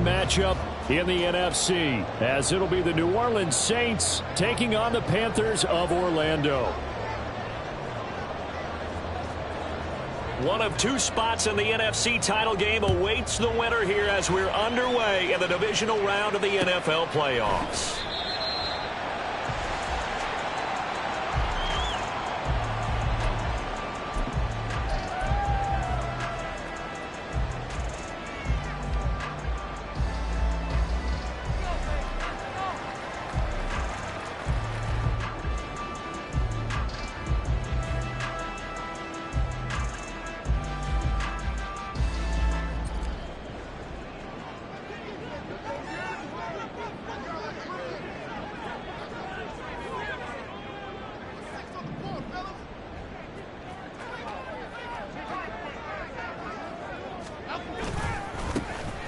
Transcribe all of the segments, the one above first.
round matchup in the NFC, as it'll be the New Orleans Saints taking on the Panthers of Orlando. One of two spots in the NFC title game awaits the winner here as we're underway in the divisional round of the NFL playoffs.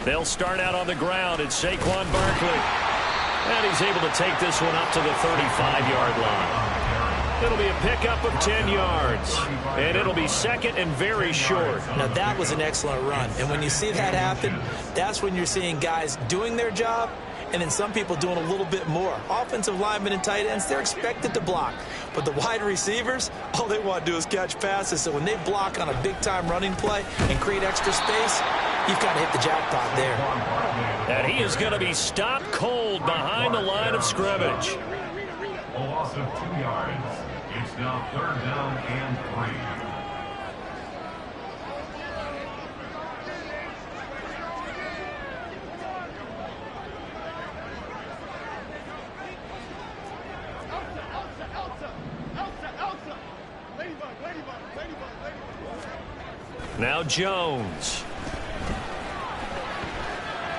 They'll start out on the ground. It's Saquon Barkley. And he's able to take this one up to the 35-yard line. It'll be a pickup of 10 yards. And it'll be second and very short. Now, that was an excellent run. And when you see that happen, that's when you're seeing guys doing their job and then some people doing a little bit more. Offensive linemen and tight ends, they're expected to block. But the wide receivers, all they want to do is catch passes. So when they block on a big-time running play and create extra space, you've got to hit the jackpot there. And he is going to be stopped cold behind the line of scrimmage. A loss of 2 yards. It's now 3rd down and 3. Now Jones.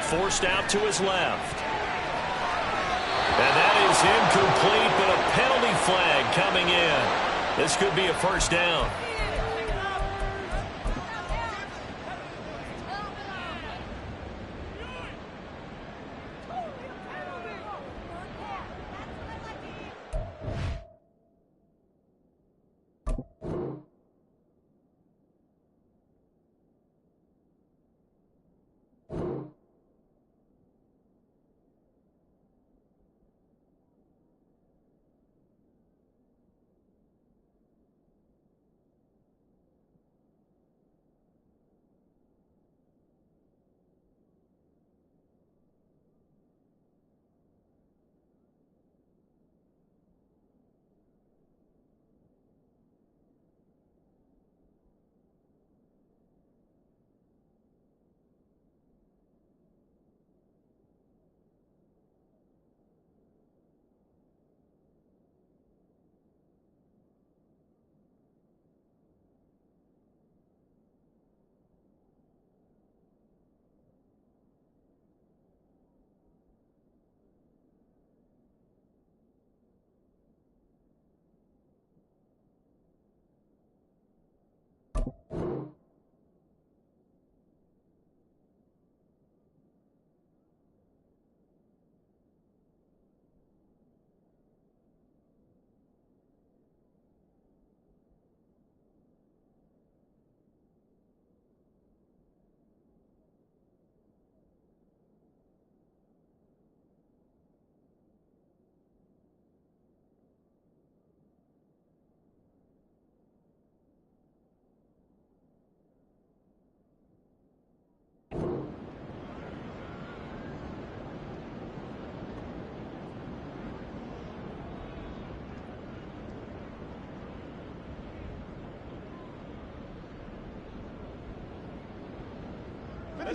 Forced out to his left. And that is incomplete, but a penalty flag coming in. This could be a first down.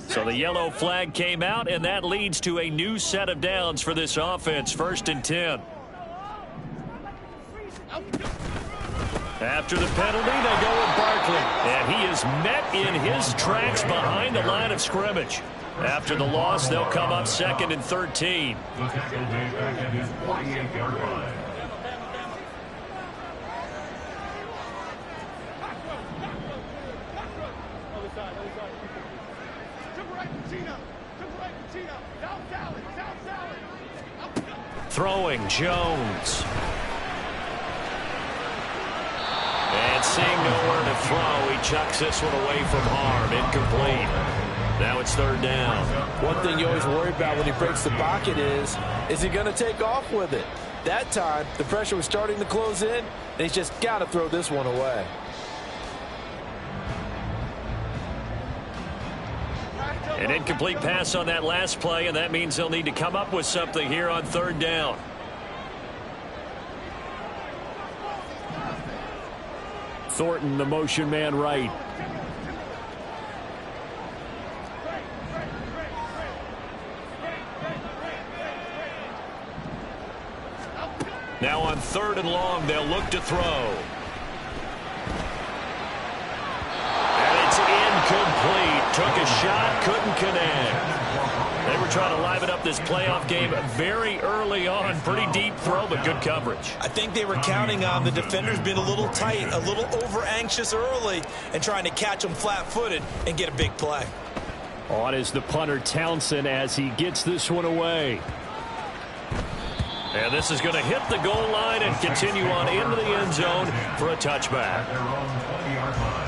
So the yellow flag came out, and that leads to a new set of downs for this offense. 1st and 10. After the penalty, they go with Barkley. And he is met in his tracks behind the line of scrimmage. After the loss, they'll come up 2nd and 13. The tackle made back at his 48-yard line. Throwing Jones. And seeing nowhere to throw, he chucks this one away from harm. Incomplete. Now it's third down. One thing you always worry about when he breaks the pocket is he going to take off with it? That time, the pressure was starting to close in, and he's just got to throw this one away. An incomplete pass on that last play, and that means they'll need to come up with something here on third down. Thornton, the motion man right. Now on third and long, they'll look to throw. And it's incomplete. Took a shot, couldn't connect. They were trying to liven up this playoff game very early on. Pretty deep throw, but good coverage. I think they were counting on the defenders being a little tight, a little over-anxious early, and trying to catch them flat-footed and get a big play. On is the punter, Townsend, as he gets this one away. And this is going to hit the goal line and continue on into the end zone for a touchback. Their own 20-yard line.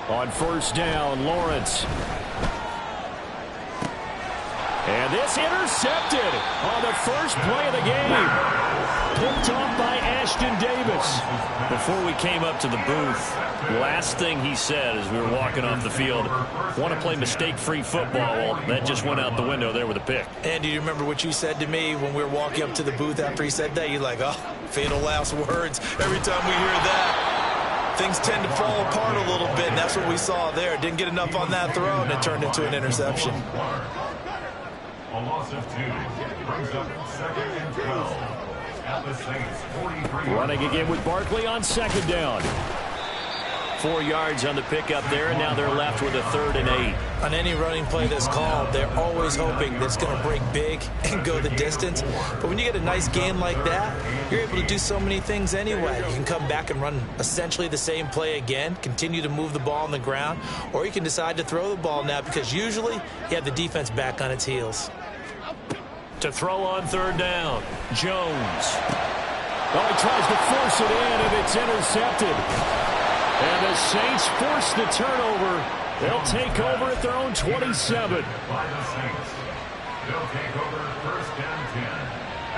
On first down, Lawrence. And this intercepted on the first play of the game. Picked off by Ashton Davis. Before we came up to the booth, last thing he said as we were walking off the field, want to play mistake-free football. Well, that just went out the window there with a pick. Andy, do you remember what you said to me when we were walking up to the booth after he said that? You're like, oh, fatal last words. Every time we hear that, things tend to fall apart a little bit, and that's what we saw there. Didn't get enough on that throw, and it turned into an interception. A loss of 2 brings up 2nd and 12 at the Saints 43. Running again with Barkley on second down. 4 yards on the pickup there, and now they're left with a 3rd and 8. On any running play that's called, they're always hoping that it's going to break big and go the distance. But when you get a nice gain like that, you're able to do so many things anyway. You can come back and run essentially the same play again, continue to move the ball on the ground, or you can decide to throw the ball now because usually you have the defense back on its heels. To throw on 3rd down, Jones. Oh, he tries to force it in, and it's intercepted. And the Saints force the turnover. They'll take over at their own 27. By the Saints. They'll take over 1st and 10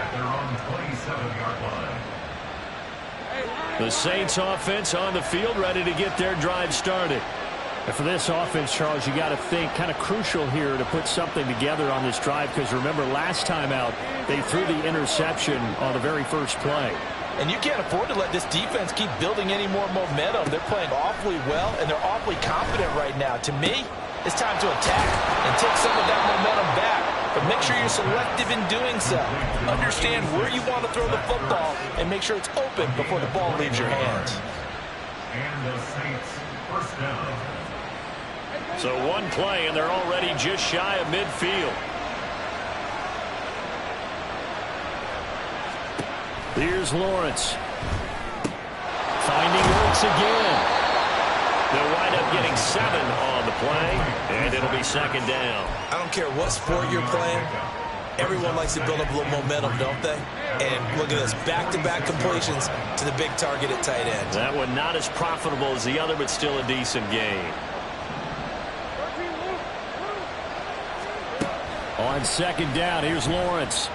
at their own 27-yard line. The Saints offense on the field, ready to get their drive started. And for this offense, Charles, you got to think kind of crucial here to put something together on this drive, because remember last time out, they threw the interception on the very first play. And you can't afford to let this defense keep building any more momentum. They're playing awfully well, and they're awfully confident right now. To me, it's time to attack and take some of that momentum back. But make sure you're selective in doing so. Understand where you want to throw the football and make sure it's open before the ball leaves your hands. And the Saints first down. So one play, and they're already just shy of midfield. Here's Lawrence. Finding Ertz again. They'll wind up getting 7 on the play, and it'll be second down. I don't care what sport you're playing. Everyone likes to build up a little momentum, don't they? And look at this, back-to-back completions to the big target at tight end. That one not as profitable as the other, but still a decent game. On second down, here's Lawrence.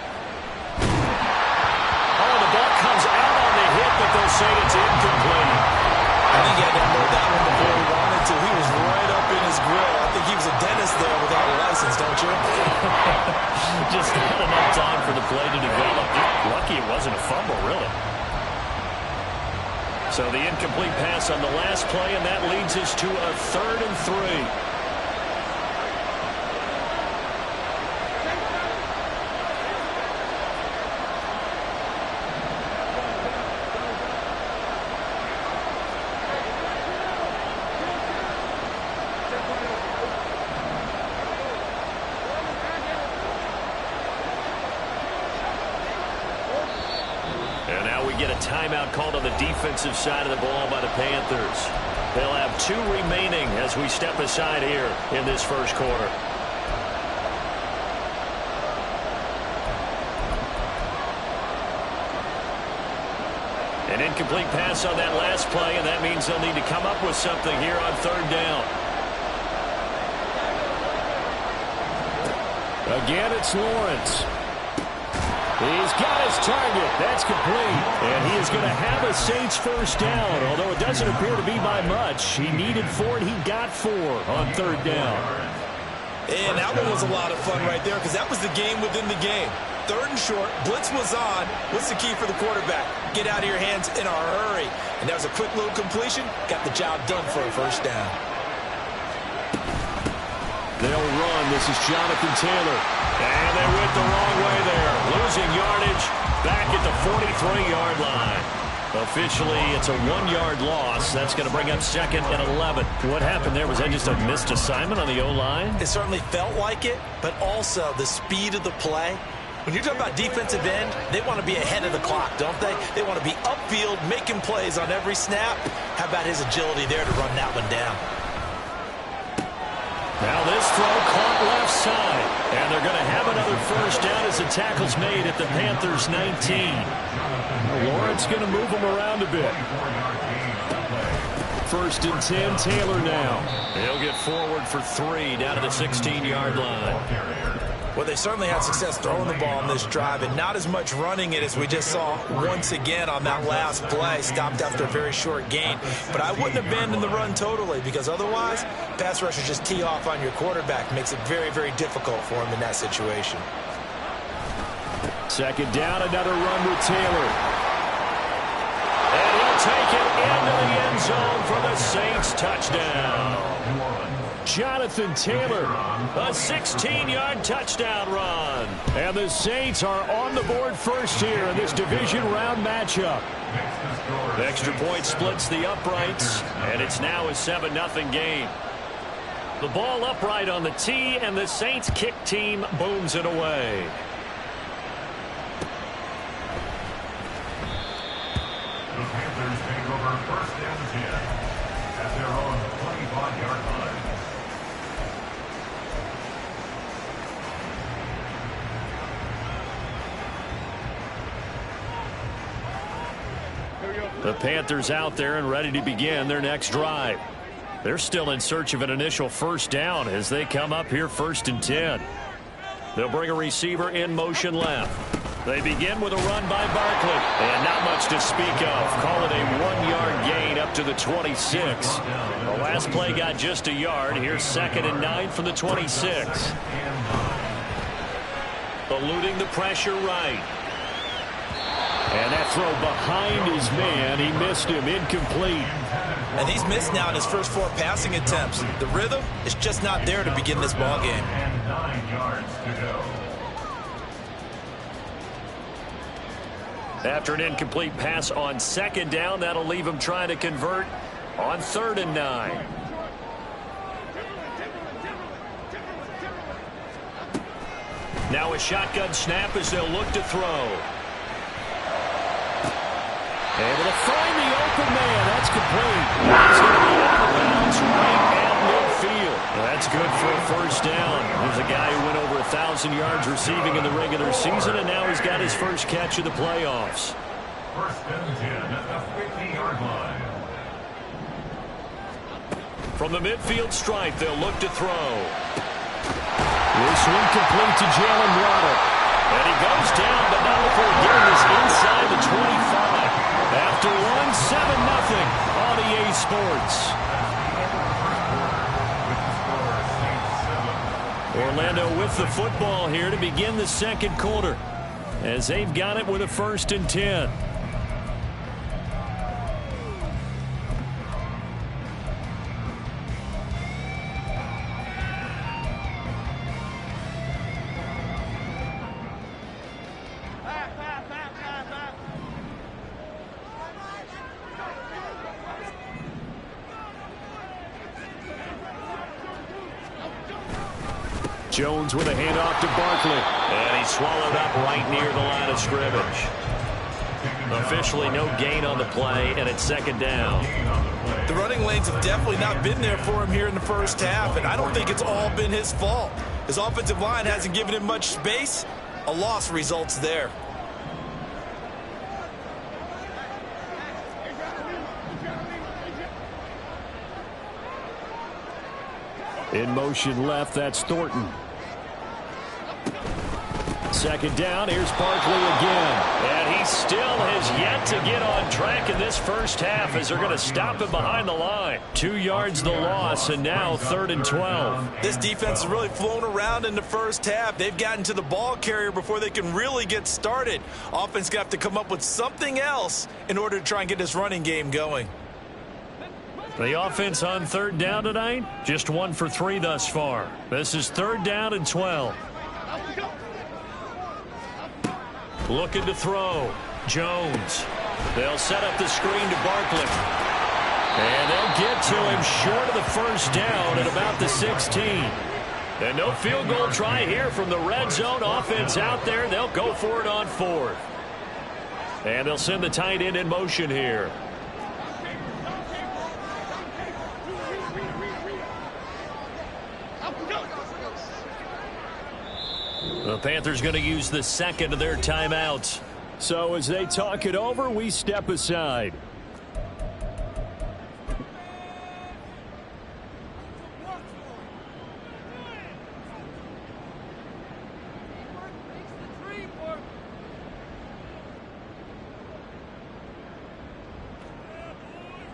Oh, the ball comes out on the hit, but they'll say it's incomplete. I think he had to unload that one before he wanted to. He was right up in his grill. I think he was a dentist there without a license, don't you? Just not enough time for the play to develop. Lucky it wasn't a fumble, really. So the incomplete pass on the last play, and that leads us to a 3rd and 3. Timeout called on the defensive side of the ball by the Panthers. They'll have 2 remaining as we step aside here in this first quarter. An incomplete pass on that last play, and that means they'll need to come up with something here on 3rd down. Again, it's Lawrence. He's got his target. That's complete. And he is going to have a Saints first down, although it doesn't appear to be by much. He needed 4, and he got 4 on 3rd down. And that one was a lot of fun right there because that was the game within the game. 3rd and short, blitz was on. What's the key for the quarterback? Get out of your hands in a hurry. And that was a quick little completion. Got the job done for a first down. They'll run. This is Jonathan Taylor. And they went the wrong way there. Losing yardage back at the 43-yard line. Officially, it's a 1-yard loss. That's going to bring up 2nd and 11. What happened there? Was that just a missed assignment on the O-line? It certainly felt like it, but also the speed of the play. When you're talking about defensive end, they want to be ahead of the clock, don't they? They want to be upfield, making plays on every snap. How about his agility there to run that one down? Now this throw caught left side. And they're going to have another first down as the tackle's made at the Panthers' 19. Lawrence going to move them around a bit. 1st and 10, Taylor now. He'll get forward for 3 down to the 16-yard line. Well, they certainly had success throwing the ball on this drive and not as much running it as we just saw once again on that last play. Stopped after a very short gain. But I wouldn't abandon the run totally because otherwise, pass rushers just tee off on your quarterback. Makes it very, very difficult for him in that situation. 2nd down, another run with Taylor. And he'll take it into the end zone for the Saints touchdown. Jonathan Taylor, a 16-yard touchdown run. And the Saints are on the board first here in this division round matchup. The extra point splits the uprights, and it's now a 7-0 game. The ball upright on the tee, and the Saints kick team booms it away. The Panthers take over 1st and 10 at their own 25-yard line. The Panthers out there and ready to begin their next drive. They're still in search of an initial first down as they come up here 1st and 10. They'll bring a receiver in motion left. They begin with a run by Barkley. And not much to speak of. Call it a 1-yard gain up to the 26. The last play got just a yard. Here's 2nd and 9 from the 26. Eluding the pressure right. And that throw behind his man. He missed him. Incomplete. And he's missed now in his first 4 passing attempts. The rhythm is just not there to begin this ball game. And 9 yards to go. After an incomplete pass on 2nd down, that'll leave him trying to convert on 3rd and 9. Now a shotgun snap as they'll look to throw. Able to find the open man. That's complete. He's going to be out of bounds right at midfield. That's good for a 1st down. There's a guy who went over 1,000 yards receiving in the regular season, and now he's got his first catch of the playoffs. 1st and 10 at the 50-yard line. From the midfield stripe, they'll look to throw. This one complete to Jalen Waddle. And he goes down, but now before getting this inside the 25. After 1-7-0 on EA Sports. Orlando with the football here to begin the 2nd quarter, as they've got it with a 1st and 10. Jones with a handoff to Barkley. And he's swallowed up right near the line of scrimmage. Officially no gain on the play, and it's 2nd down. The running lanes have definitely not been there for him here in the first half, and I don't think it's all been his fault. His offensive line hasn't given him much space. A loss results there. In motion left, that's Thornton. 2nd down, here's Barkley again. And he still has yet to get on track in this first half as they're going to stop him behind the line. 2 yards the loss, and now 3rd and 12. This defense has really flown around in the first half. They've gotten to the ball carrier before they can really get started. Offense got to come up with something else in order to try and get this running game going. The offense on 3rd down tonight, just 1 for 3 thus far. This is 3rd down and 12. Looking to throw. Jones. They'll set up the screen to Barkley. And they'll get to him short of the 1st down at about the 16. And no field goal try here from the red zone offense out there. They'll go for it on 4th. And they'll send the tight end in motion here. The Panthers going to use the 2nd of their timeouts. So as they talk it over, we step aside.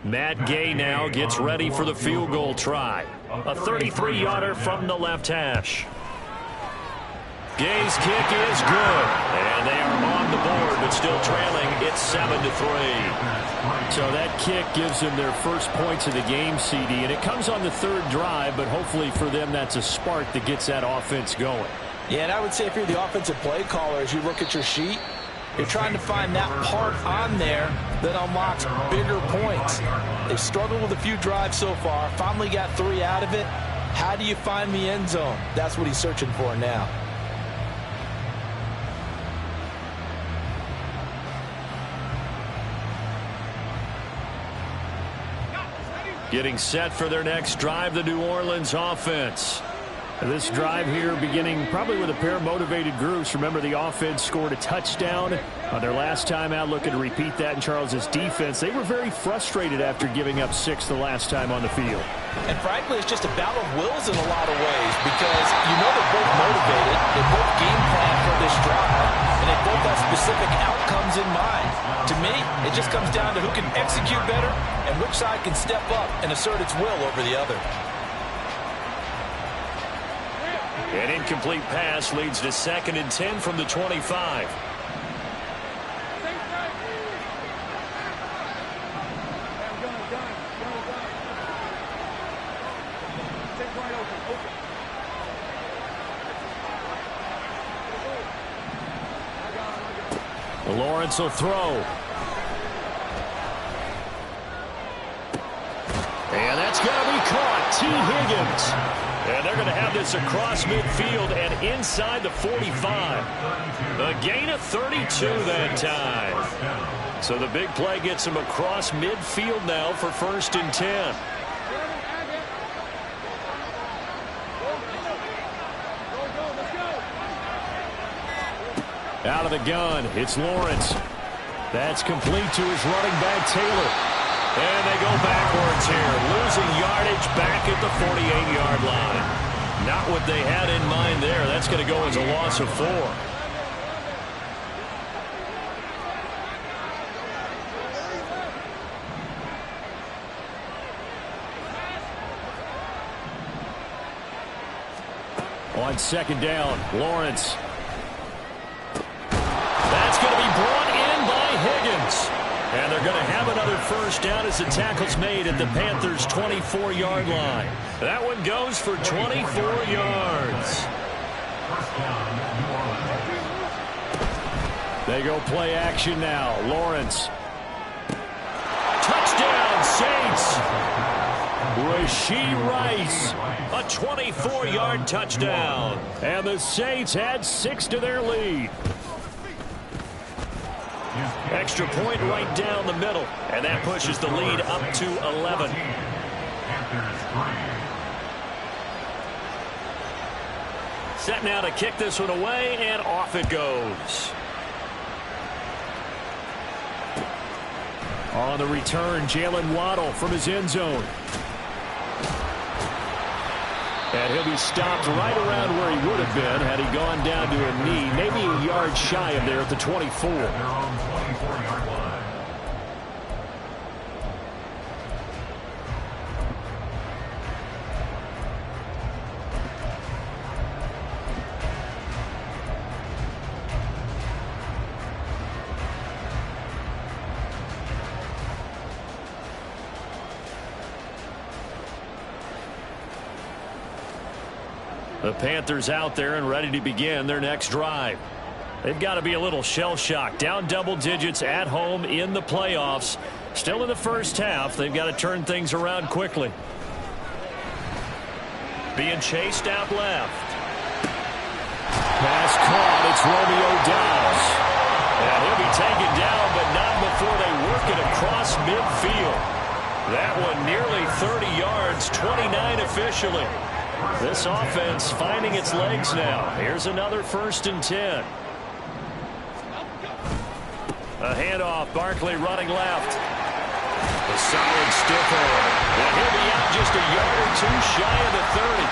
Matt Gay now gets ready for the field goal try. A 33-yarder from the left hash. Gay's kick is good, and they are on the board, but still trailing. It's 7-3. So that kick gives them their first points of the game, CD, and it comes on the 3rd drive, but hopefully for them that's a spark that gets that offense going. Yeah, and I would say if you're the offensive play caller, as you look at your sheet, you're trying to find that part on there that unlocks bigger points. They've struggled with a few drives so far, finally got 3 out of it. How do you find the end zone? That's what he's searching for now. Getting set for their next drive, the New Orleans offense. This drive here beginning probably with a pair of motivated groups. Remember, the offense scored a touchdown on their last time out, looking to repeat that in Charles's defense. They were very frustrated after giving up 6 the last time on the field. And frankly, it's just a battle of wills in a lot of ways because you know they're both motivated. They both game plan for this drive, and they both have specific outcomes in mind. To me, it just comes down to who can execute better and which side can step up and assert its will over the other. An incomplete pass leads to 2nd and 10 from the 25. Lawrence will throw. And that's going to be caught. T. Higgins. And they're going to have this across midfield and inside the 45. A gain of 32 that time. So the big play gets him across midfield now for 1st and 10. Out of the gun, it's Lawrence. That's complete to his running back, Taylor. And they go backwards here, losing yardage back at the 48-yard line. Not what they had in mind there. That's going to go as a loss of 4. On 2nd down, Lawrence. That's going to be brought in by Higgins. And they're going to have another 1st down as the tackle's made at the Panthers' 24-yard line. That one goes for 24 yards. They go play action now. Lawrence. Touchdown, Saints. Rashee Rice. A 24-yard touchdown. And the Saints add 6 to their lead. Extra point right down the middle, and that pushes the lead up to 11. Set now to kick this one away, and off it goes. On the return, Jalen Waddle from his end zone. And he'll be stopped right around where he would have been had he gone down to a knee, maybe a yard shy of there at the 24. The Panthers out there and ready to begin their next drive. They've got to be a little shell-shocked. Down double digits at home in the playoffs. Still in the first half. They've got to turn things around quickly. Being chased out left. Pass caught. It's Romeo Doubs. And he'll be taken down, but not before they work it across midfield. That one nearly 30 yards, 29 officially. This offense finding its legs now. Here's another 1st and 10. A handoff. Barkley running left. A solid stiff arm. And he'll be out just a yard or 2 shy of the 30.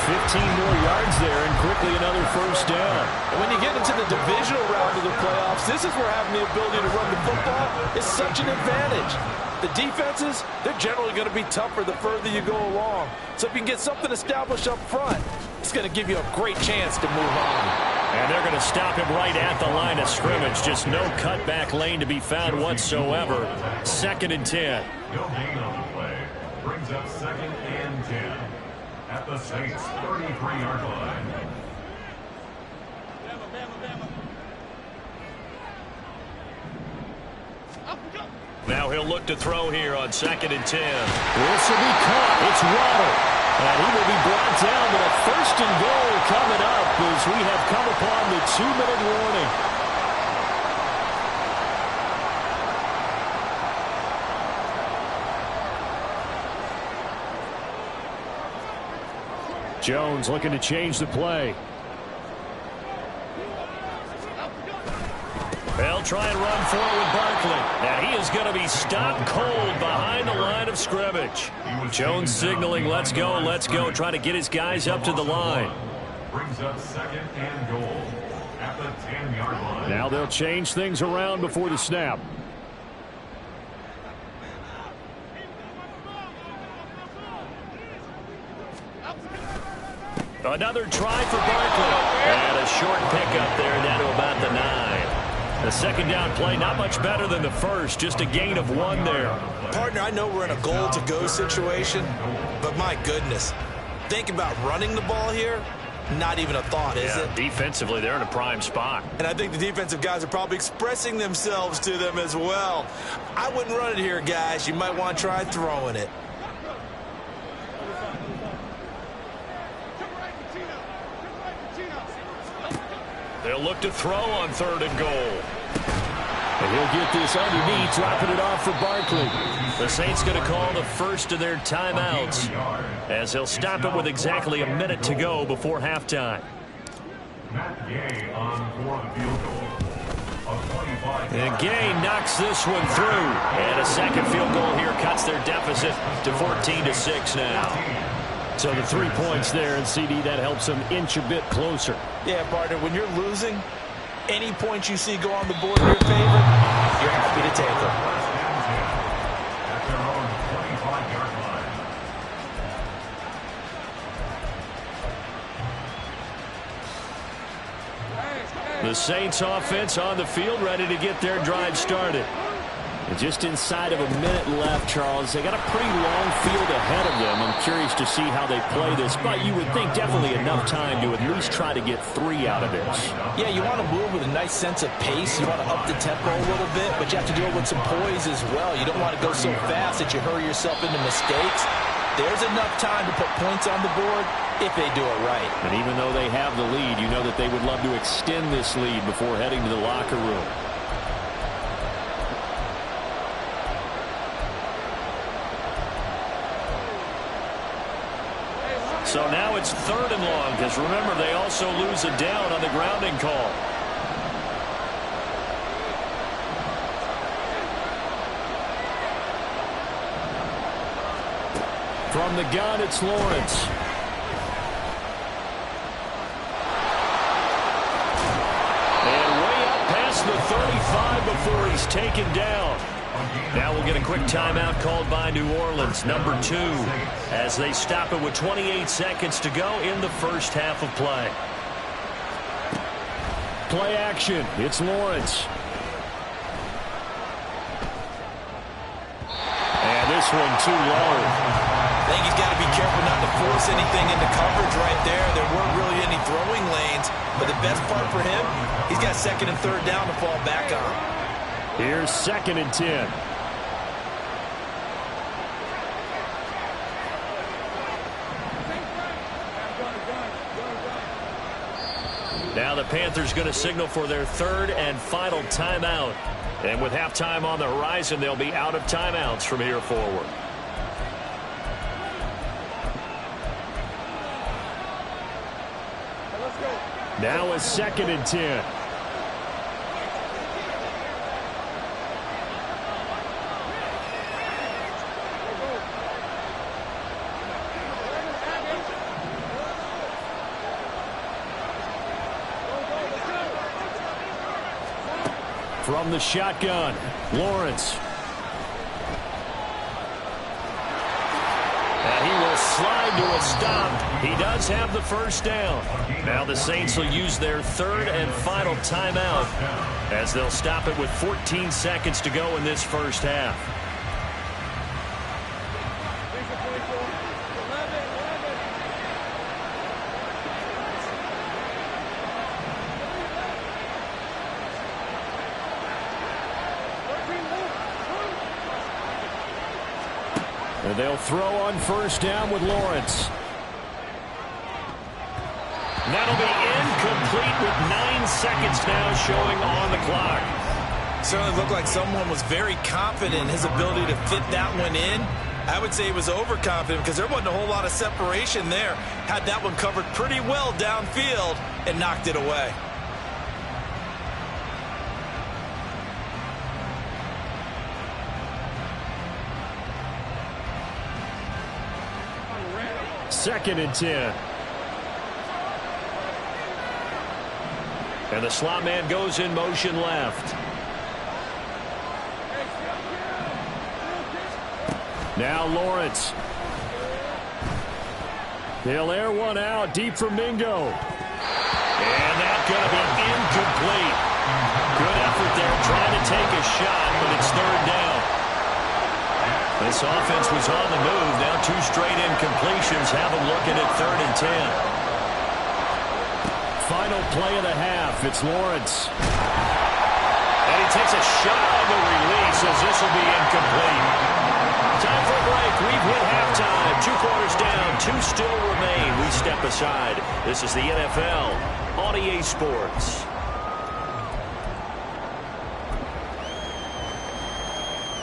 15 more yards there and quickly another 1st down. And when you get into the divisional round of the playoffs, this is where having the ability to run the football is such an advantage. The defenses, they're generally going to be tougher the further you go along. So if you can get something established up front, it's going to give you a great chance to move on. And they're going to stop him right at the line of scrimmage. Just no cutback lane to be found whatsoever. 2nd and 10. No gain on the play. Brings up 2nd and 10 at the Saints' 33-yard line. Now he'll look to throw here on 2nd and 10. This will be caught. It's Waddle. And he will be brought down, but a 1st and goal coming up as we have come upon the 2-minute warning. Jones looking to change the play. They'll try and run forward Barkley. And he is going to be stopped cold behind the line of scrimmage. Jones signaling, let's go, trying to get his guys up to the line. Brings up 2nd and goal at the 10-yard line. Now they'll change things around before the snap. Another try for Barkley. And a short pickup there down to about the 9. The 2nd down play, not much better than the first, just a gain of 1 there. Partner, I know we're in a goal-to-go situation, but my goodness, think about running the ball here, not even a thought, is it? Defensively, they're in a prime spot. And I think the defensive guys are probably expressing themselves to them as well. I wouldn't run it here, guys. You might want to try throwing it. They'll look to throw on 3rd and goal. And he'll get this underneath, dropping it off for Barkley. The Saints going to call the first of their timeouts as they'll stop it with exactly a minute to go before halftime. Matt Gay on for the field goal. A 25. And Gay knocks this one through. And a second field goal here cuts their deficit to 14-6 now. So the 3 points there, and CD, that helps them inch a bit closer. Yeah, partner, when you're losing, any points you see go on the board in your favor, you're happy to take them. At their own 25-yard line. The Saints offense on the field, ready to get their drive started. And just inside of a minute left, Charles. They got a pretty long field ahead of them. I'm curious to see how they play this, but you would think definitely enough time to at least try to get 3 out of this. Yeah, you want to move with a nice sense of pace. You want to up the tempo a little bit, but you have to do it with some poise as well. You don't want to go so fast that you hurry yourself into mistakes. There's enough time to put points on the board if they do it right. And even though they have the lead, you know that they would love to extend this lead before heading to the locker room. So now it's 3rd and long, because remember, they also lose a down on the grounding call. From the gun, it's Lawrence. And way up past the 35 before he's taken down. Now we'll get a quick timeout called by New Orleans, number 2, as they stop it with 28 seconds to go in the first half of play. Play action. It's Lawrence. And this one too low. I think he's got to be careful not to force anything into coverage right there. There weren't really any throwing lanes, but the best part for him, he's got 2nd and 3rd down to fall back on. Here's 2nd and 10. Now the Panthers going to signal for their 3rd and final timeout. And with halftime on the horizon, they'll be out of timeouts from here forward. Now it's 2nd and 10. From the shotgun, Lawrence. And he will slide to a stop. He does have the first down. Now the Saints will use their 3rd and final timeout as they'll stop it with 14 seconds to go in this first half. And they'll throw on 1st down with Lawrence. That'll be incomplete with 9 seconds now showing on the clock. Certainly looked like someone was very confident in his ability to fit that one in. I would say he was overconfident because there wasn't a whole lot of separation there. Had that one covered pretty well downfield and knocked it away. Second and 10. And the slot man goes in motion left. Now Lawrence. They'll air one out deep for Mingo. And that's going to be incomplete. Good effort there trying to take a shot, but it's 3rd down. This offense was on the move. Now 2 straight incompletions have them looking at 3rd and 10. Final play of the half. It's Lawrence. And he takes a shot on the release as this will be incomplete. Time for a break. We've hit halftime. 2 quarters down. 2 still remain. We step aside. This is the NFL on EA Sports.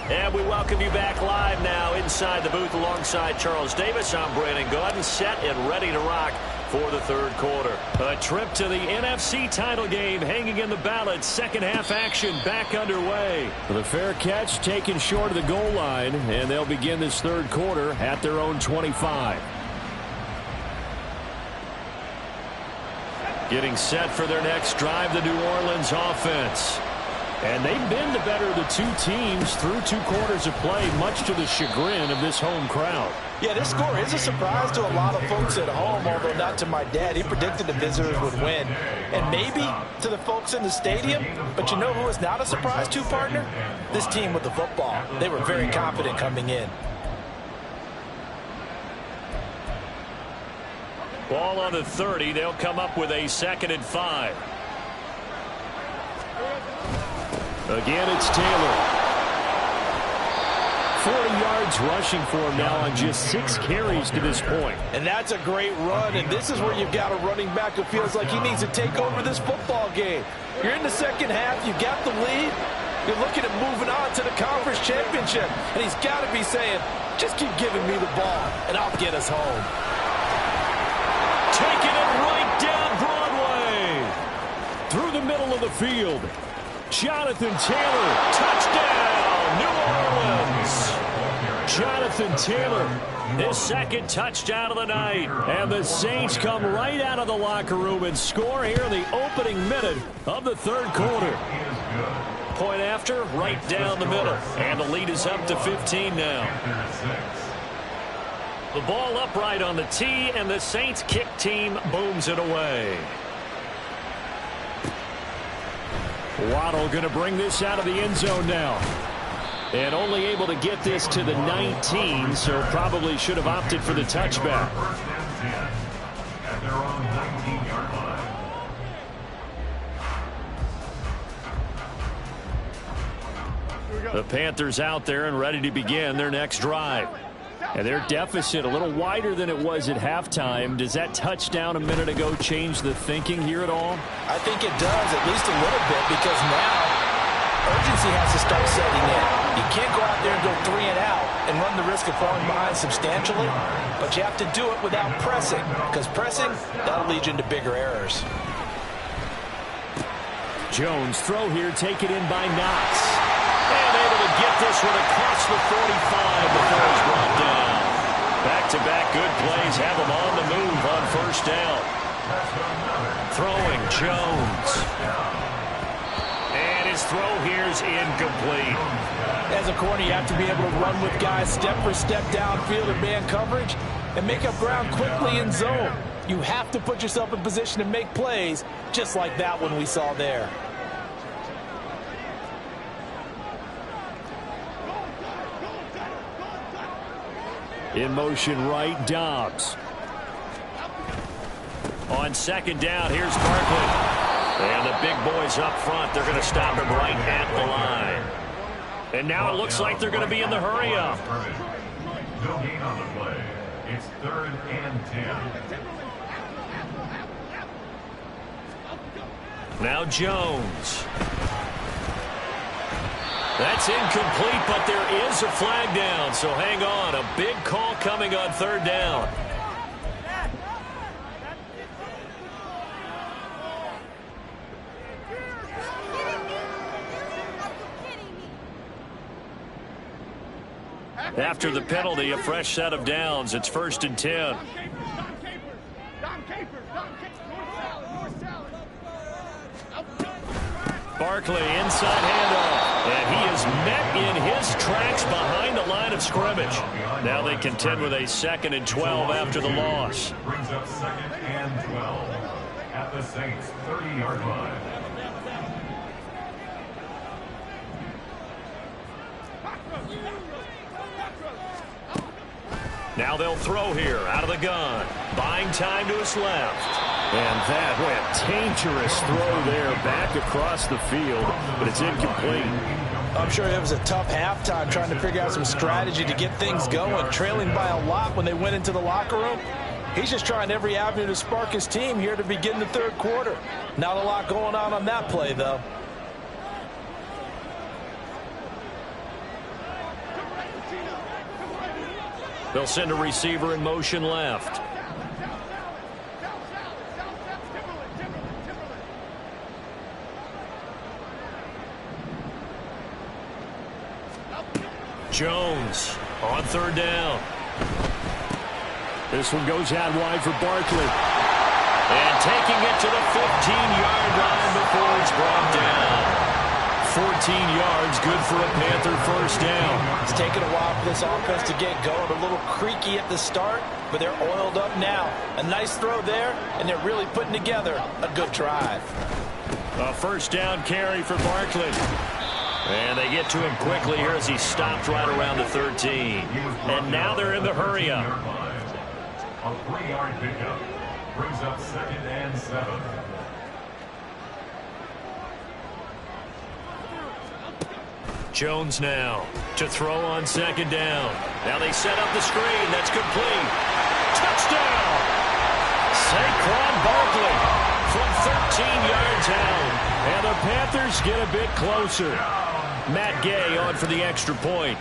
And we welcome you back live now inside the booth alongside Charles Davis. I'm Brandon Gaudin, set and ready to rock for the 3rd quarter. A trip to the NFC title game hanging in the balance. Second half action back underway. The fair catch taken short of the goal line, and they'll begin this 3rd quarter at their own 25. Getting set for their next drive, the New Orleans offense. And they've been the better of the 2 teams through 2 quarters of play, much to the chagrin of this home crowd. Yeah, this score is a surprise to a lot of folks at home, although not to my dad. He predicted the visitors would win. And maybe to the folks in the stadium. But you know who is not a surprise to, partner? This team with the football. They were very confident coming in. Ball on the 30. They'll come up with a 2nd and 5. Again, it's Taylor. 40 yards rushing for him now on just 6 carries to this point. And that's a great run, and this is where you've got a running back who feels like he needs to take over this football game. You're in the second half, you got the lead, you're looking at moving on to the conference championship, and he's got to be saying, just keep giving me the ball, and I'll get us home. Taking it right down Broadway. Through the middle of the field. Jonathan Taylor, touchdown, New Orleans. Jonathan Taylor, his 2nd touchdown of the night. And the Saints come right out of the locker room and score here in the opening minute of the 3rd quarter. Point after, right down the middle. And the lead is up to 15 now. The ball upright on the tee, and the Saints kick team booms it away. Waddle going to bring this out of the end zone now. And only able to get this to the 19, so probably should have opted for the touchback. At their own 19-yard line. The Panthers out there and ready to begin their next drive. And their deficit a little wider than it was at halftime. Does that touchdown a minute ago change the thinking here at all? I think it does, at least a little bit, because now urgency has to start setting in. You can't go out there and go 3 and out and run the risk of falling behind substantially, but you have to do it without pressing, because pressing, that'll lead you into bigger errors. Jones throw here, taken in by Knox. And able to get this one across the 45 before he's brought down. Back-to-back good plays have him on the move on 1st down. Throwing Jones. And his throw here's incomplete. As a corner, you have to be able to run with guys step for step downfield in man coverage and make up ground quickly in zone. You have to put yourself in position to make plays, just like that one we saw there. In motion right, Dobbs. On 2nd down, here's Barkley. And the big boys up front, they're going to stop him right at the line. And now it looks like they're going to be in the hurry-up. No gain on the play. It's 3rd and 10. Now Jones. That's incomplete, but there is a flag down, so hang on. A big call coming on 3rd down. After the penalty, a fresh set of downs. It's 1st and 10. Barkley inside handoff. And he is met in his tracks behind the line of scrimmage. Now they contend with a 2nd and 12 after the loss. Brings up 2nd and 12 at the Saints' 30-yard line. Now they'll throw here out of the gun. Buying time to his left. And that went dangerous throw there back across the field, but it's incomplete. I'm sure it was a tough halftime trying to figure out some strategy to get things going, trailing by a lot when they went into the locker room. He's just trying every avenue to spark his team here to begin the third quarter. Not a lot going on that play, though. They'll send a receiver in motion left. Jones on third down. This one goes out wide for Barkley. And taking it to the 15-yard line before it's brought down. 14 yards, good for a Panther first down. It's taken a while for this offense to get going. A little creaky at the start, but they're oiled up now. A nice throw there, and they're really putting together a good drive. A first down carry for Barkley. And they get to him quickly here as he stopped right around the 13. And now they're in the hurry up. A 3-yard pickup brings up 2nd and 7. Jones now to throw on second down. Now they set up the screen. That's complete. Touchdown! Saquon Barkley from 13 yards out. And the Panthers get a bit closer. Matt Gay on for the extra point.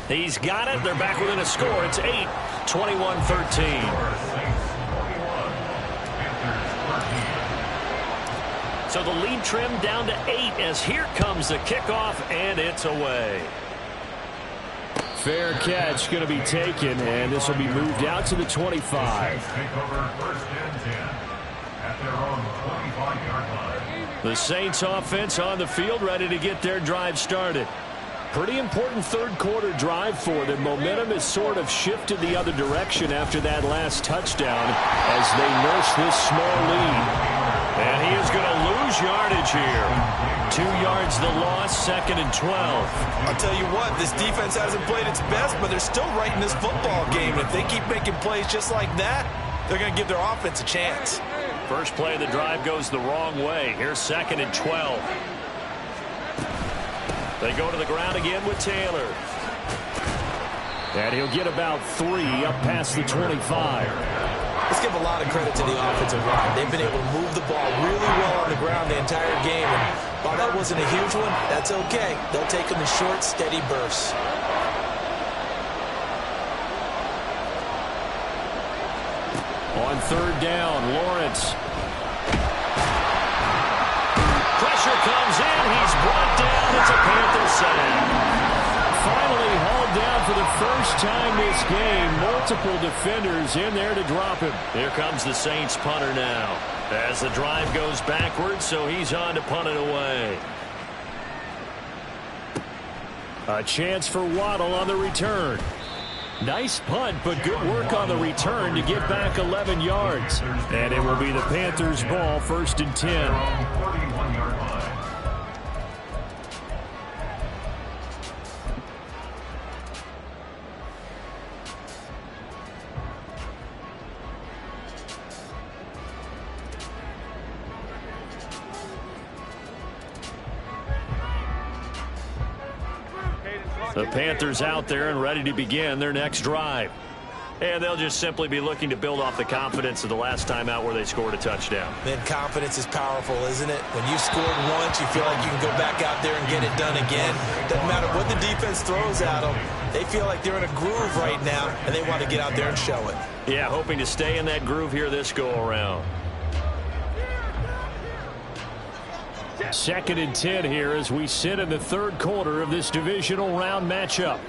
He's got it. They're back within a score. It's 8, 21-13. So the lead trimmed down to 8 as here comes the kickoff, and it's away. Fair catch going to be taken, and this will be moved out to the 25. Take over 1st and 10 at their own 25-yard line. The Saints offense on the field ready to get their drive started. Pretty important third quarter drive for them. Momentum has sort of shifted the other direction after that last touchdown as they nurse this small lead. And he is going to lose yardage here. 2 yards the loss, 2nd and 12. I'll tell you what, this defense hasn't played its best, but they're still right in this football game. If they keep making plays just like that, they're going to give their offense a chance. First play of the drive goes the wrong way. Here's 2nd and 12. They go to the ground again with Taylor. And he'll get about 3 up past the 25. Let's give a lot of credit to the offensive line. They've been able to move the ball really well on the ground the entire game. And while that wasn't a huge one, that's okay. They'll take them in short, steady bursts. On third down, Lawrence. Pressure comes in. He's brought down. It's a Panther sack. Finally hauled down for the first time this game. Multiple defenders in there to drop him. Here comes the Saints punter now. As the drive goes backwards, so he's on to punt it away. A chance for Waddle on the return. Nice punt, but good work on the return to get back 11 yards. And it will be the Panthers' ball, 1st and 10. 31-yard line. The Panthers out there and ready to begin their next drive. And they'll just simply be looking to build off the confidence of the last time out where they scored a touchdown. Man, confidence is powerful, isn't it? When you scored once, you feel like you can go back out there and get it done again. Doesn't matter what the defense throws at them. They feel like they're in a groove right now, and they want to get out there and show it. Yeah, hoping to stay in that groove here this go-around. 2nd and 10 here as we sit in the third quarter of this divisional round matchup.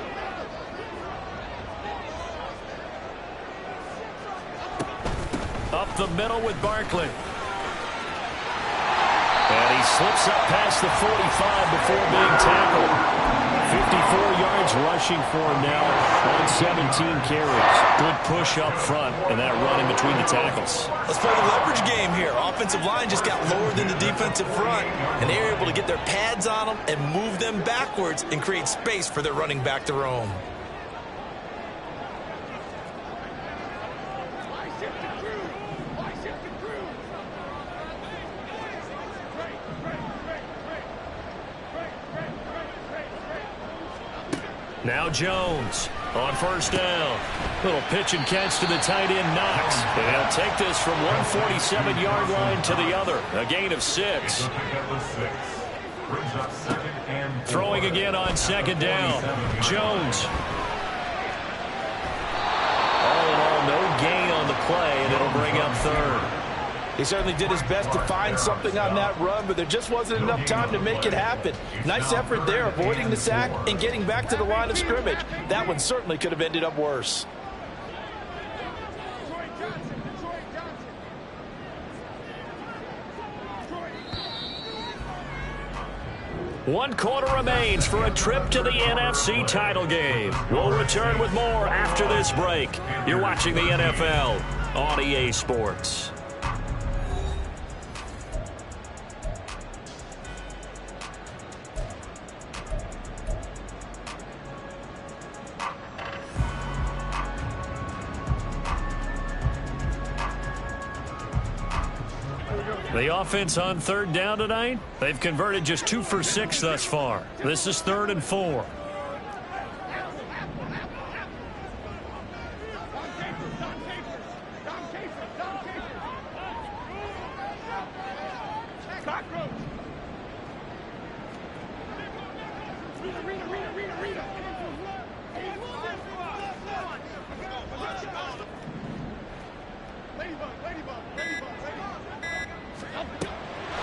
Up the middle with Barkley. And he slips up past the 45 before being tackled. 54 yards rushing for him now on 17 carries. Good push up front and that run in between the tackles. Let's play the leverage game here. Offensive line just got lower than the defensive front, and they were able to get their pads on them and move them backwards and create space for their running back to roam. Now Jones on first down. Little pitch and catch to the tight end, Knox. And he'll take this from 147-yard line to the other. A gain of 6. Throwing again on second down. Jones. All in all, no gain on the play, and it'll bring up third. He certainly did his best to find something on that run, but there just wasn't enough time to make it happen. Nice effort there, avoiding the sack and getting back to the line of scrimmage. That one certainly could have ended up worse. One quarter remains for a trip to the NFC title game. We'll return with more after this break. You're watching the NFL on EA Sports. The offense on third down tonight, they've converted just 2 for 6 thus far. This is 3rd and 4.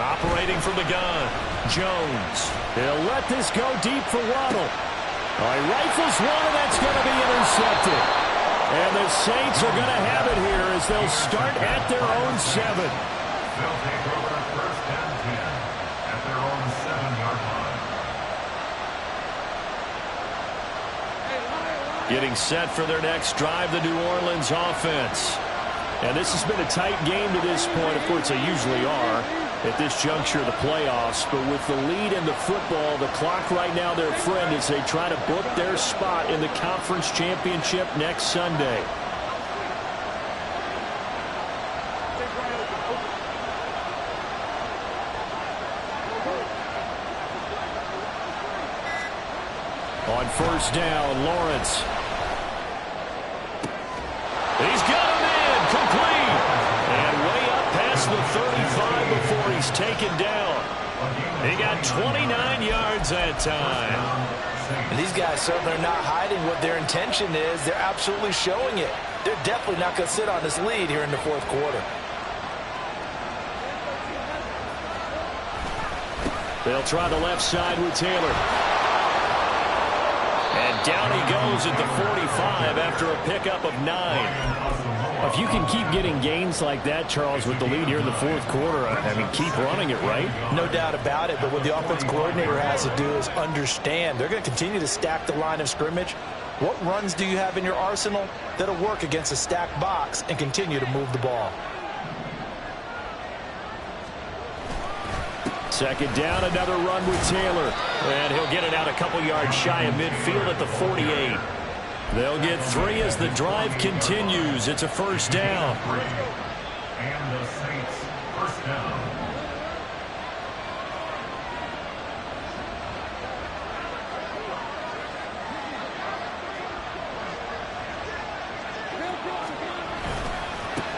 Operating from the gun, Jones. He'll let this go deep for Waddle. He rifles one, and that's going to be intercepted. And the Saints are going to have it here as they'll start at their own 7. They'll take over first and 10 at their own 7-yard line. Getting set for their next drive, the New Orleans offense. And this has been a tight game to this point. Of course, they usually are at this juncture of the playoffs. But with the lead in the football, the clock right now their friend as they try to book their spot in the conference championship next Sunday. On first down, Lawrence. He's got him in, complete. And way up past the 35 before he's taken down. He got 29 yards that time. And these guys certainly are not hiding what their intention is. They're absolutely showing it. They're definitely not going to sit on this lead here in the fourth quarter. They'll try the left side with Taylor. And down he goes at the 45 after a pickup of 9. If you can keep getting gains like that, Charles, with the lead here in the fourth quarter, I mean, keep running it, right? No doubt about it, but what the offense coordinator has to do is understand. They're going to continue to stack the line of scrimmage. What runs do you have in your arsenal that'll work against a stacked box and continue to move the ball? Second down, another run with Taylor. And he'll get it out a couple yards shy of midfield at the 48. They'll get 3 as the drive continues. It's a first down. And the Saints first down.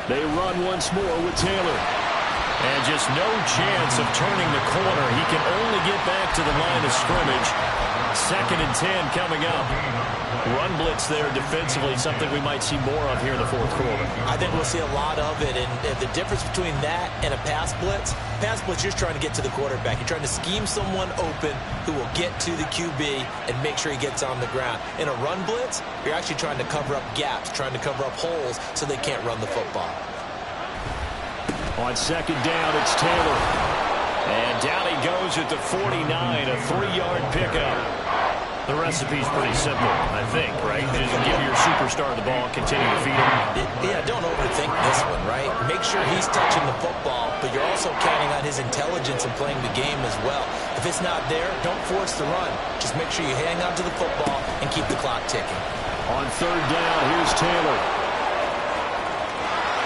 They run once more with Taylor. And just no chance of turning the corner. He can only get back to the line of scrimmage. 2nd and 10 coming up. Run blitz there defensively, something we might see more of here in the fourth quarter. I think we'll see a lot of it, and the difference between that and a pass blitz, you're just trying to get to the quarterback. You're trying to scheme someone open who will get to the QB and make sure he gets on the ground. In a run blitz, you're actually trying to cover up gaps, trying to cover up holes so they can't run the football. On second down, it's Taylor. And down he goes at the 49, a 3-yard pickup. The recipe's pretty simple, I think, right? Just give your superstar the ball and continue to feed him. Yeah, don't overthink this one, right? Make sure he's touching the football, but you're also counting on his intelligence in playing the game as well. If it's not there, don't force the run. Just make sure you hang on to the football and keep the clock ticking. On third down, here's Taylor.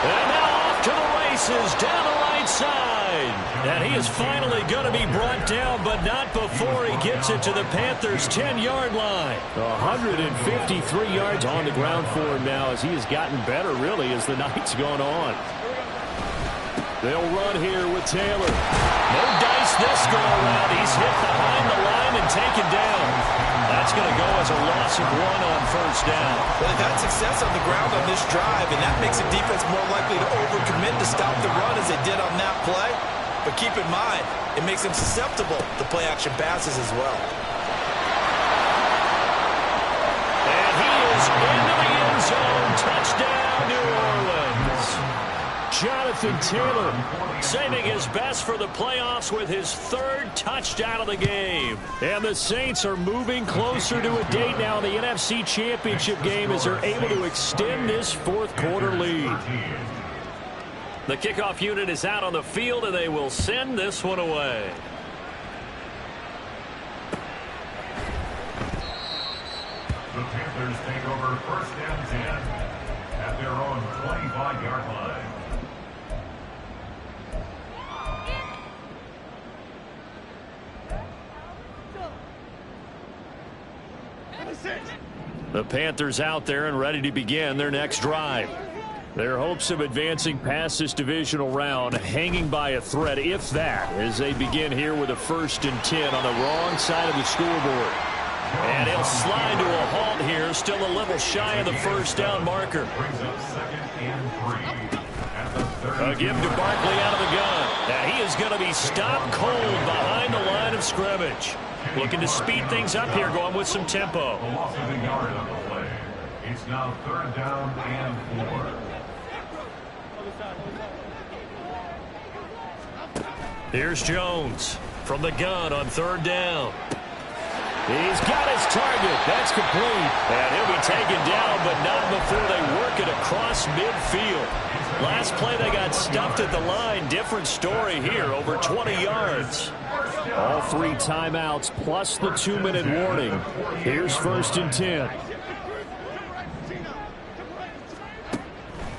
And now off to the races down the right side. And he is finally going to be brought down, but not before he gets it to the Panthers' 10-yard line. 153 yards on the ground for him now as he has gotten better, really, as the night's gone on. They'll run here with Taylor. No dice this go-around. He's hit behind the line and taken down. That's going to go as a loss of 1 on first down. Well, they've had success on the ground on this drive, and that makes the defense more likely to overcommit to stop the run as they did on that play. But keep in mind, it makes them susceptible to play-action passes as well. And he is into the end zone. Touchdown, New Orleans. Jonathan Taylor saving his best for the playoffs with his 3rd touchdown of the game. And the Saints are moving closer to a date now in the NFC Championship game as they're able to extend this 4th quarter lead. The kickoff unit is out on the field, and they will send this one away. The Panthers take over 1st and 10 at their own 25-yard line. The Panthers out there and ready to begin their next drive. Their hopes of advancing past this divisional round hanging by a thread, if that, as they begin here with a 1st and 10 on the wrong side of the scoreboard. And he'll slide to a halt here, still a little shy of the first down marker. A give to Barkley out of the gun. Now he is going to be stopped cold behind the line of scrimmage. Looking to speed things up here, going with some tempo. The loss of a yard on the play. It's now 3rd down and 4. Here's Jones from the gun on 3rd down. He's got his target. That's complete. And he'll be taken down, but not before they work it across midfield. Last play they got stuffed at the line. Different story here, over 20 yards. All 3 timeouts plus the 2-minute warning. Here's 1st and 10.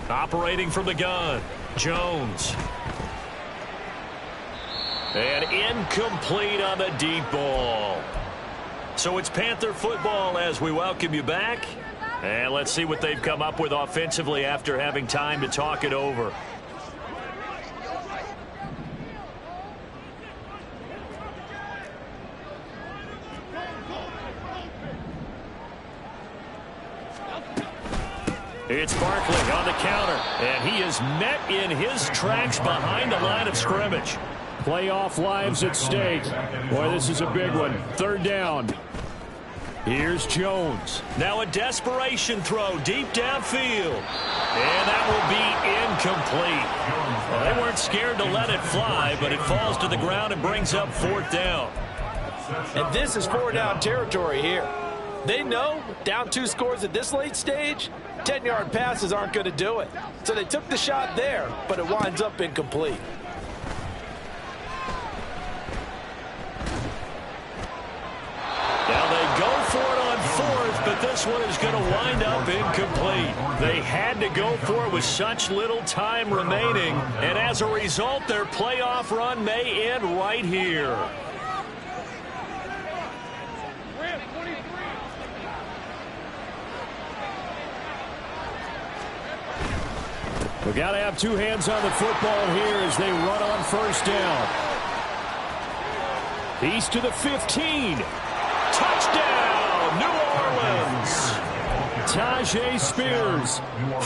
Operating from the gun, Jones. And incomplete on the deep ball. So it's Panther football as we welcome you back. And let's see what they've come up with offensively after having time to talk it over. It's Barkley on the counter, and he is met in his tracks behind the line of scrimmage. Playoff lives at stake. Boy, this is a big one. 3rd down. Here's Jones. Now a desperation throw deep downfield. And that will be incomplete. Well, they weren't scared to let it fly, but it falls to the ground and brings up 4th down. And this is 4-down territory here. They know down 2 scores at this late stage, 10-yard passes aren't going to do it. So they took the shot there, but it winds up incomplete. Now they go for it on 4th, but this one is going to wind up incomplete. They had to go for it with such little time remaining, and as a result, their playoff run may end right here. We've got to have 2 hands on the football here as they run on 1st down. He's to the 15. Touchdown, New Orleans. Tajay Spears.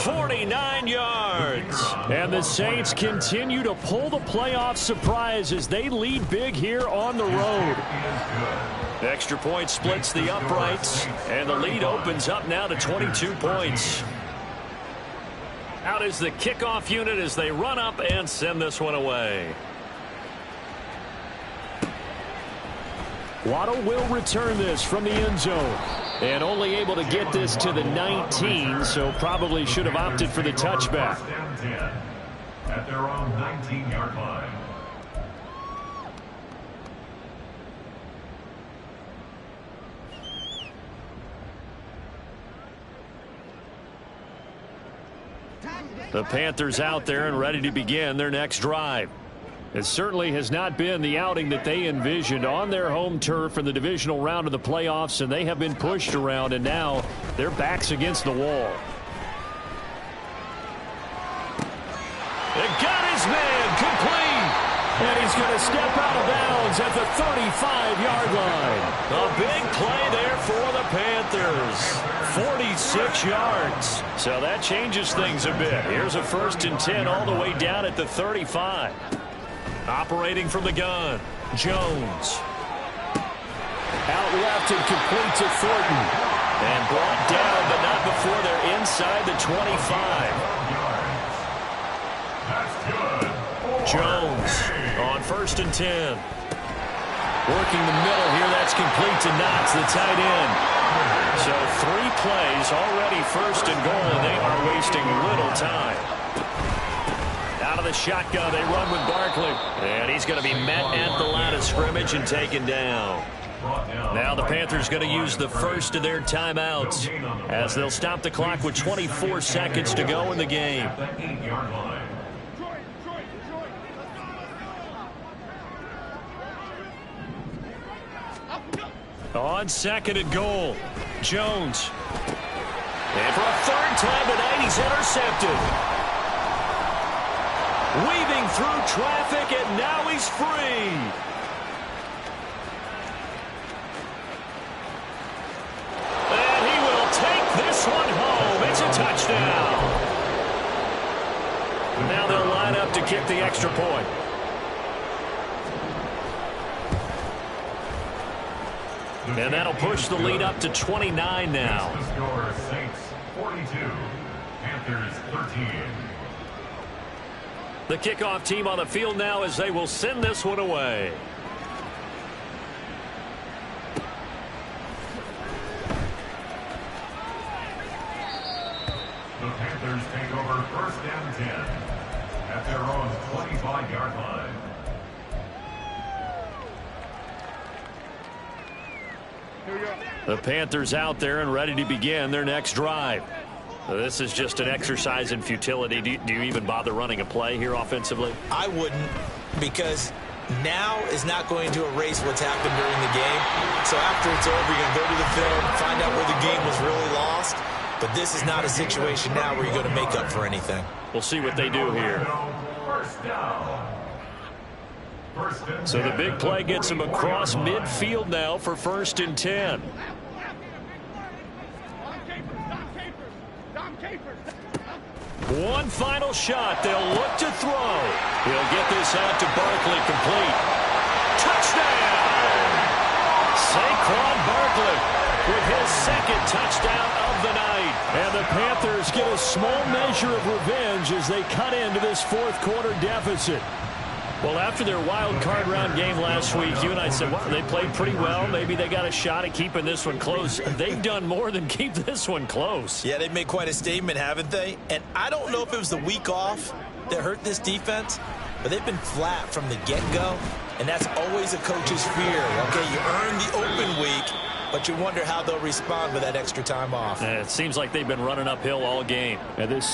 49 yards. And the Saints continue to pull the playoff surprise as they lead big here on the road. Extra point splits the uprights, and the lead opens up now to 22 points. Out is the kickoff unit as they run up and send this one away. Waddle will return this from the end zone. And only able to get this to the 19, so probably should have opted for the touchback. First and 10 at their own 19-yard line. The Panthers out there and ready to begin their next drive. It certainly has not been the outing that they envisioned on their home turf in the divisional round of the playoffs, and they have been pushed around, and now their backs against the wall. They got his man complete. And he's going to step out of bounds at the 35-yard line. A big play there for the Panthers. 46 yards. So that changes things a bit. Here's a 1st and 10 all the way down at the 35. Operating from the gun, Jones. Out left and complete to Thornton. And brought down, but not before they're inside the 25. Jones on 1st and 10. Working the middle here, that's complete to Knox, the tight end. So 3 plays already 1st and goal, and they are wasting little time. Out of the shotgun, they run with Barkley. And he's going to be met at the line of scrimmage and taken down. Now the Panthers going to use the first of their timeouts as they'll stop the clock with 24 seconds to go in the game. On 2nd and goal, Jones. And for a 3rd time tonight, he's intercepted. Weaving through traffic, and now he's free. And he will take this one home. It's a touchdown. Now they'll line up to kick the extra point. And that'll push the lead up to 29 now. The score, Saints 42, Panthers 13. The kickoff team on the field now as they will send this one away. The Panthers take over 1st and 10 at their own 25-yard line. The Panthers out there and ready to begin their next drive. This is just an exercise in futility. Do you even bother running a play here offensively? I wouldn't, because now is not going to erase what's happened during the game. So after it's over, you're going to go to the film, find out where the game was really lost. But this is not a situation now where you're going to make up for anything. We'll see what they do here. First down. So the big play gets them across midfield now for 1st and 10. One final shot. They'll look to throw. He'll get this out to Barkley, complete. Touchdown! Saquon Barkley with his 2nd touchdown of the night. And the Panthers get a small measure of revenge as they cut into this 4th quarter deficit. Well, after their wild card round game last week, you and I said, well, they played pretty well. Maybe they got a shot at keeping this one close. They've done more than keep this one close. Yeah, they've made quite a statement, haven't they? And I don't know if it was the week off that hurt this defense, but they've been flat from the get-go, and that's always a coach's fear. Okay, you earn the open week, but you wonder how they'll respond with that extra time off. And it seems like they've been running uphill all game. And this